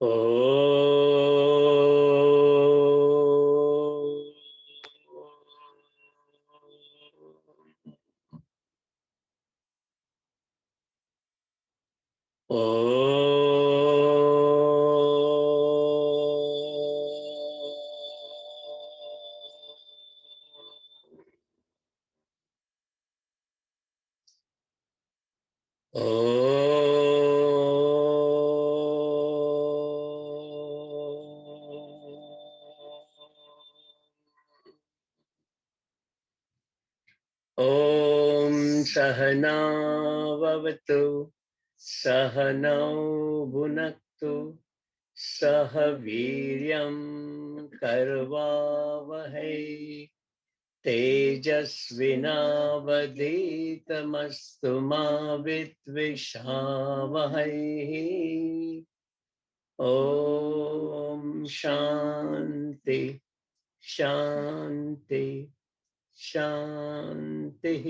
ॐ सहना भवतु सहनौ भुनक्तु सह वीर्यं करवावहै तेजस्विनावधीतमस्तु मा विद्विषावहै। ॐ शान्ति शान्ति शान्तिः।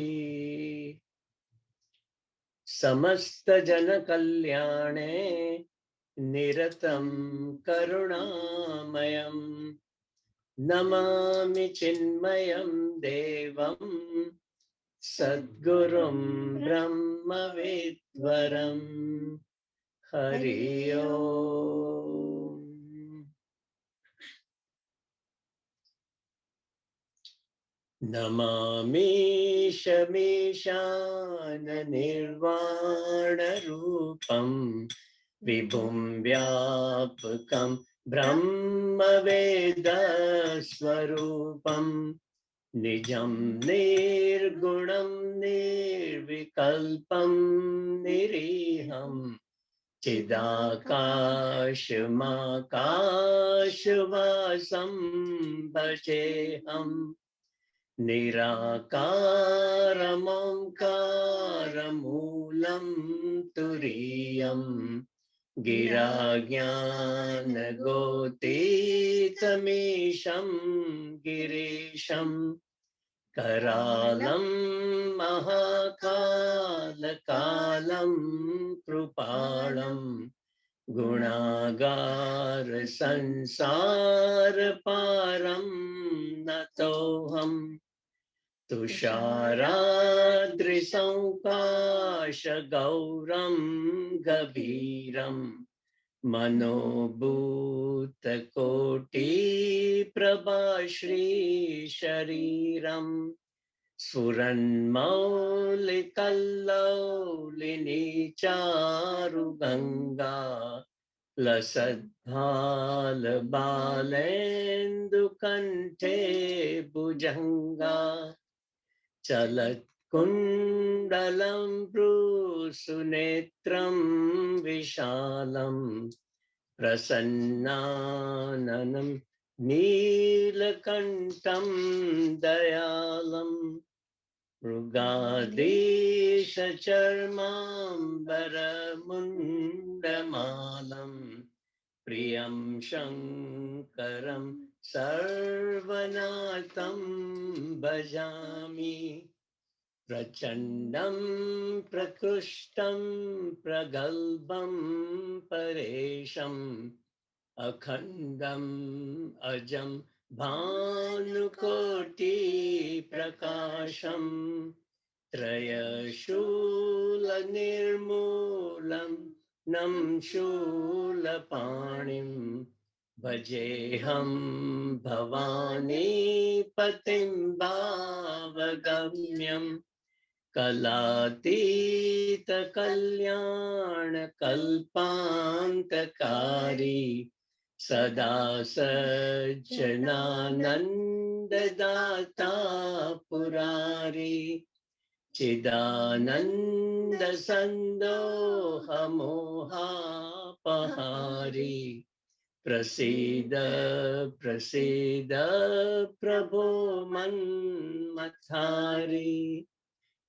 समस्त जन कल्याणे निरतं करुणामयं नमामि चिन्मयं देवं सद्गुरुं ब्रह्मविद्वरं। हरि ओम्। नमामि शमीशान निर्वाणरूपं विभुं व्यापकं ब्रह्मवेदस्वरूपं निजं निर्गुणं निर्विकल्पं निरीहं चिदाकाशमाकाशवासं भजेऽहम् निराकारमोङ्कारमूलं तुरीयं गिराज्ञानगोतीतमीशं गिरीशं करालं महाकालकालं कृपालं गुणागार संसारपारं नतोऽहम् तुषाराद्रिसंकाशगौरं गभीरं मनोभूतकोटिप्रभाश्रीशरीरं स्फुरन्मौलिकल्लौलिनीचारुगङ्गा लसद्भालबालेन्दुकण्ठे भुजङ्गा चलत्कुण्डलं भ्रूसुनेत्रं विशालं प्रसन्नाननं नीलकण्ठं दयालं मृगाधीशचर्माम्बरमुण्डमालं प्रियं शङ्करं सर्वनाथं भजामि। प्रचण्डं प्रकृष्टं प्रगल्भं परेशम् अखण्डम् अजं भानुकोटिप्रकाशं त्रयशूलनिर्मूलं नं शूलपाणिं भजेऽहं भवानी पतिं भावगम्यं कलातीतकल्याणकल्पान्तकारी सदा सज्जनानन्ददाता पुरारी चिदानन्दसन्दोहमोहापहारी प्रसीद प्रसीद प्रभो मन्मथारी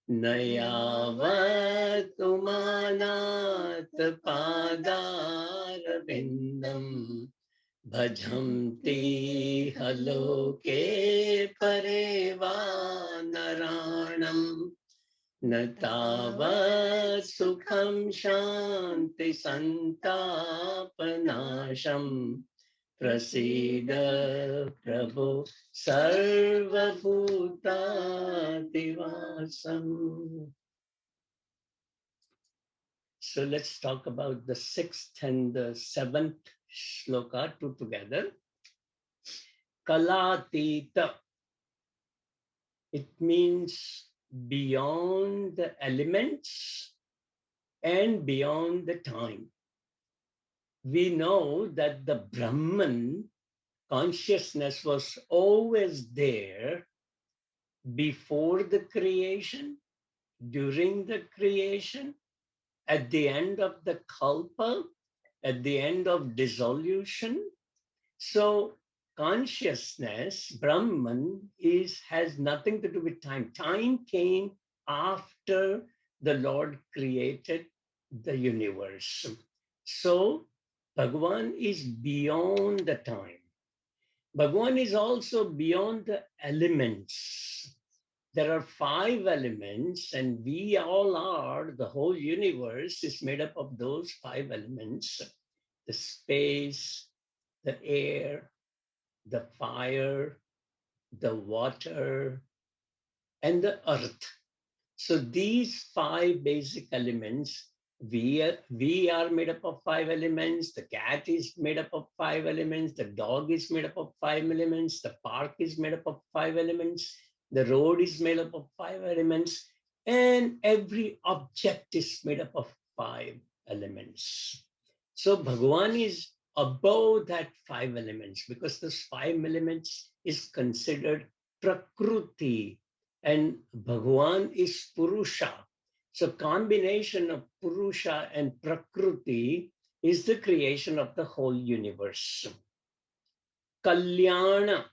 न यावत् उमानाथ पादारविन्दं भजन्ति हलोके परे वा नराणम् न तावत् सुखं शान्ति सन्तापनाशम् प्रसीद प्रभो सर्वभूतादिवासम्. So let's talk about the sixth and the seventh shloka two together. Kalatita. It means beyond the elements and beyond the time. We know that the Brahman consciousness was always there before the creation, during the creation, at the end of the kalpa, at the end of dissolution. So consciousness, Brahman, has nothing to do with time. Time came after the Lord created the universe. So Bhagavan is beyond the time. Bhagavan is also beyond the elements. There are five elements, and we all are, the whole universe is made up of those five elements: the space, the air, the fire, the water, and the earth. So these five basic elements, we are made up of five elements, the cat is made up of five elements, the dog is made up of five elements, the park is made up of five elements, the road is made up of five elements, and every object is made up of five elements. So Bhagavan is above that five elements, because those five elements is considered Prakruti, and Bhagavan is Purusha. So combination of Purusha and Prakriti is the creation of the whole universe. Kalyana.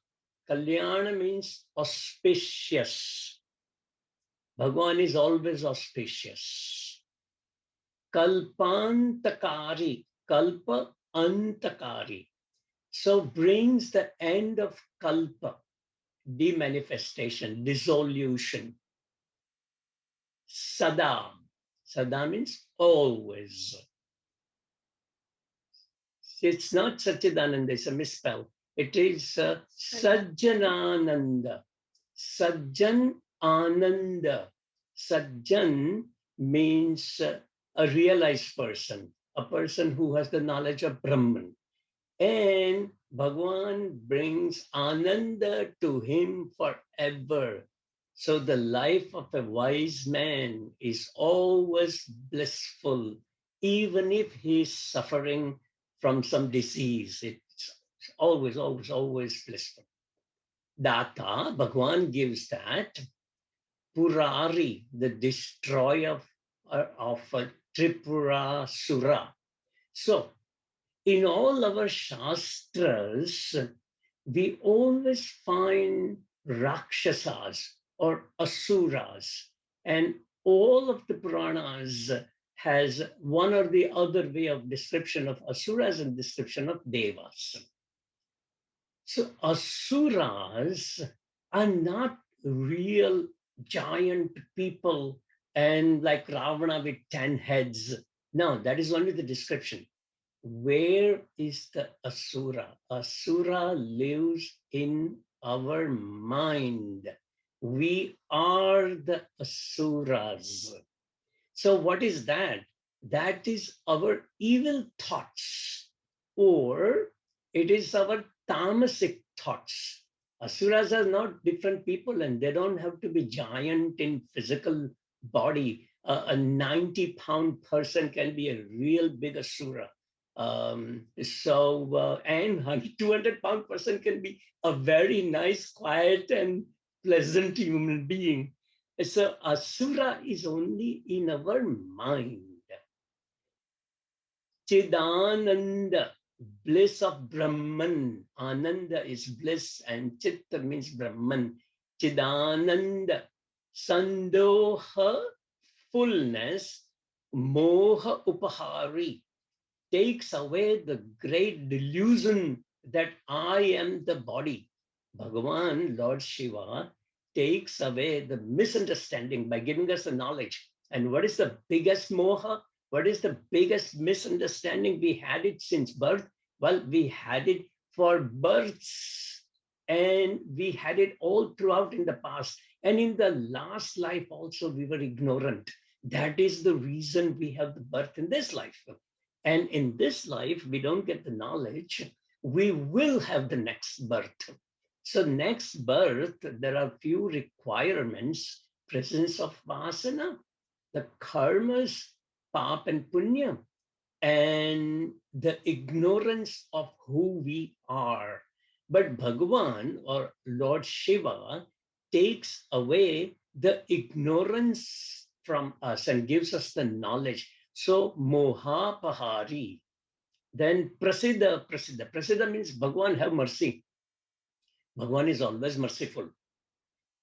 Kalyana means auspicious. Bhagavan is always auspicious. Kalpantakari. Kalpa antakari. So brings the end of kalpa, demanifestation, dissolution. Sada. Sada means always. It's not Satchidananda, it's a misspell. It is Sajjanananda. Sajjan Ananda. Sajjan means a realized person, a person who has the knowledge of Brahman. And Bhagavan brings Ananda to him forever. So the life of a wise man is always blissful, even if he is suffering from some disease. It's always, always, always blissful. Data, Bhagavan gives that. Purari, the destroyer of Tripura Sura. So in all our Shastras, we always find Rakshasas or Asuras, and all of the Puranas has one or the other way of description of Asuras and description of Devas. So Asuras are not real giant people and like Ravana with 10 heads. No, that is only the description. Where is the Asura? Asura lives in our mind. We are the Asuras. So what is that? That is our evil thoughts, or it is our tamasic thoughts. Asuras are not different people, and they don't have to be giant in physical body. A 90-pound person can be a real big Asura. And 200-pound person can be a very nice, quiet, and pleasant human being. So Asura is only in our mind. Chidananda, bliss of Brahman. Ananda is bliss and Chitta means Brahman. Chidananda, Sandoha, fullness, Moha Upahari, takes away the great delusion that I am the body. Bhagavan, Lord Shiva, takes away the misunderstanding by giving us the knowledge. And what is the biggest moha? What is the biggest misunderstanding? We had it since birth. Well, we had it for births, and we had it all throughout in the past. And in the last life also, we were ignorant. That is the reason we have the birth in this life. And in this life, we don't get the knowledge. We will have the next birth. So next birth, there are few requirements: presence of vasana, the karmas, pap and punya, and the ignorance of who we are. But Bhagavan or Lord Shiva takes away the ignorance from us and gives us the knowledge. So moha pahari. Then prasiddha, prasiddha. Prasiddha means Bhagavan have mercy. Bhagavan is always merciful.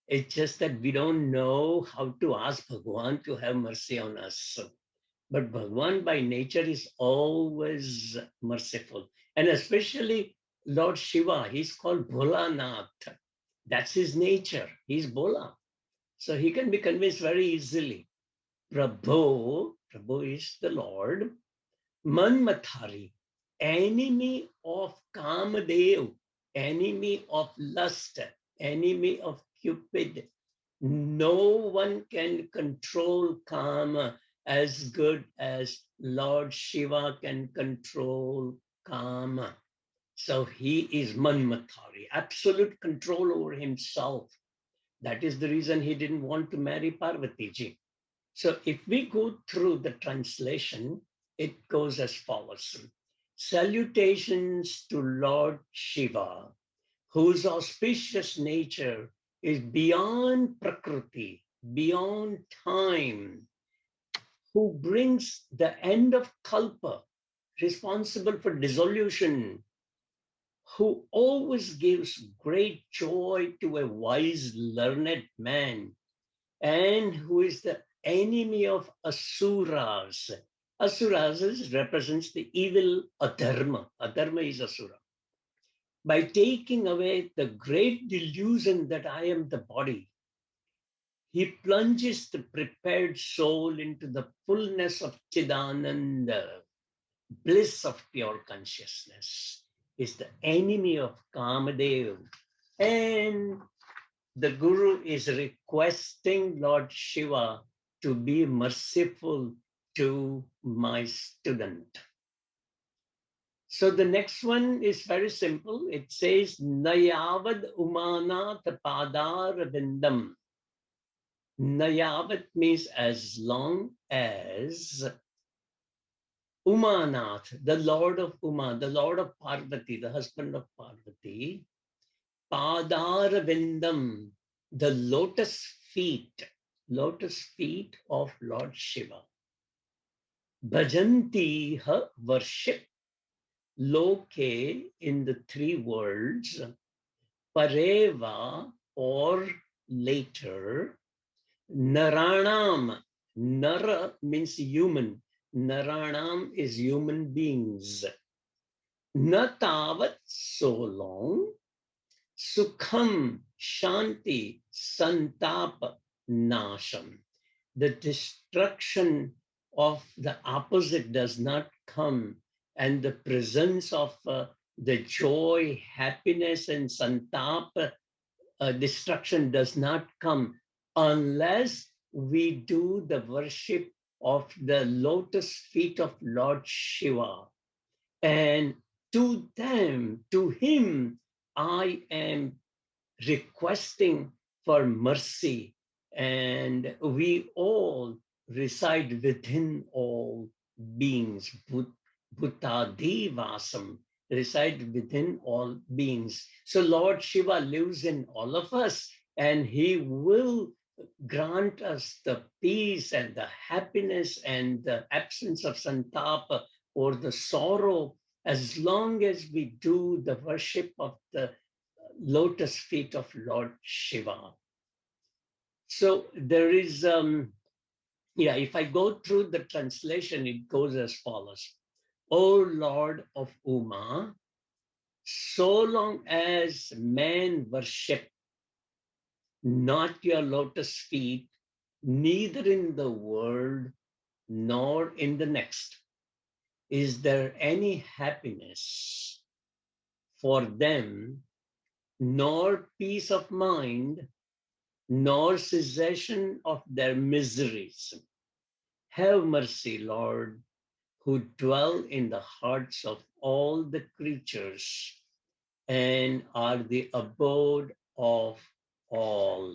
It's just that we don't know how to ask Bhagavan to have mercy on us. But Bhagavan by nature is always merciful. And especially Lord Shiva, he's called Bholanath. That's his nature. He's Bhola. So he can be convinced very easily. Prabhu, Prabhu is the Lord. Manmathari, enemy of Kamadev, enemy of lust, enemy of Cupid. No one can control Kama as good as Lord Shiva can control Kama. So he is Manmathari, absolute control over himself. That is the reason he didn't want to marry Parvati ji. So if we go through the translation, it goes as follows. Salutations to Lord Shiva, whose auspicious nature is beyond Prakriti, beyond time, who brings the end of Kalpa, responsible for dissolution, who always gives great joy to a wise, learned man, and who is the enemy of Asuras. Asuras represents the evil Adharma. Adharma is Asura. By taking away the great delusion that I am the body, he plunges the prepared soul into the fullness of Chidananda, bliss of pure consciousness. Is the enemy of Kamadev. And the Guru is requesting Lord Shiva to be merciful to my student. So the next one is very simple. It says, Nayavad Umanath Padar Vindam. Nayavat means as long as Umanath, the Lord of Uma, the Lord of Parvati, the husband of Parvati, Padar Vindam, the lotus feet of Lord Shiva. Bhajanti ha worship, loke in the three worlds, pareva or later, naranam, nara means human, naranam is human beings. Natavat, so long, Sukham, Shanti, Santap, Nasham. The destruction of the opposite does not come, and the presence of the joy, happiness, and Santap, destruction does not come unless we do the worship of the lotus feet of Lord Shiva. And to them, to him, I am requesting for mercy. And we all reside within all beings. Bhutadivasam, reside within all beings. So Lord Shiva lives in all of us, and he will grant us the peace and the happiness and the absence of santapa or the sorrow, as long as we do the worship of the lotus feet of Lord Shiva. So there is, if I go through the translation, it goes as follows. O Lord of Uma, so long as man worship not your lotus feet, neither in the world nor in the next. Is there any happiness for them, nor peace of mind, nor cessation of their miseries? Have mercy, Lord, who dwell in the hearts of all the creatures and are the abode of all.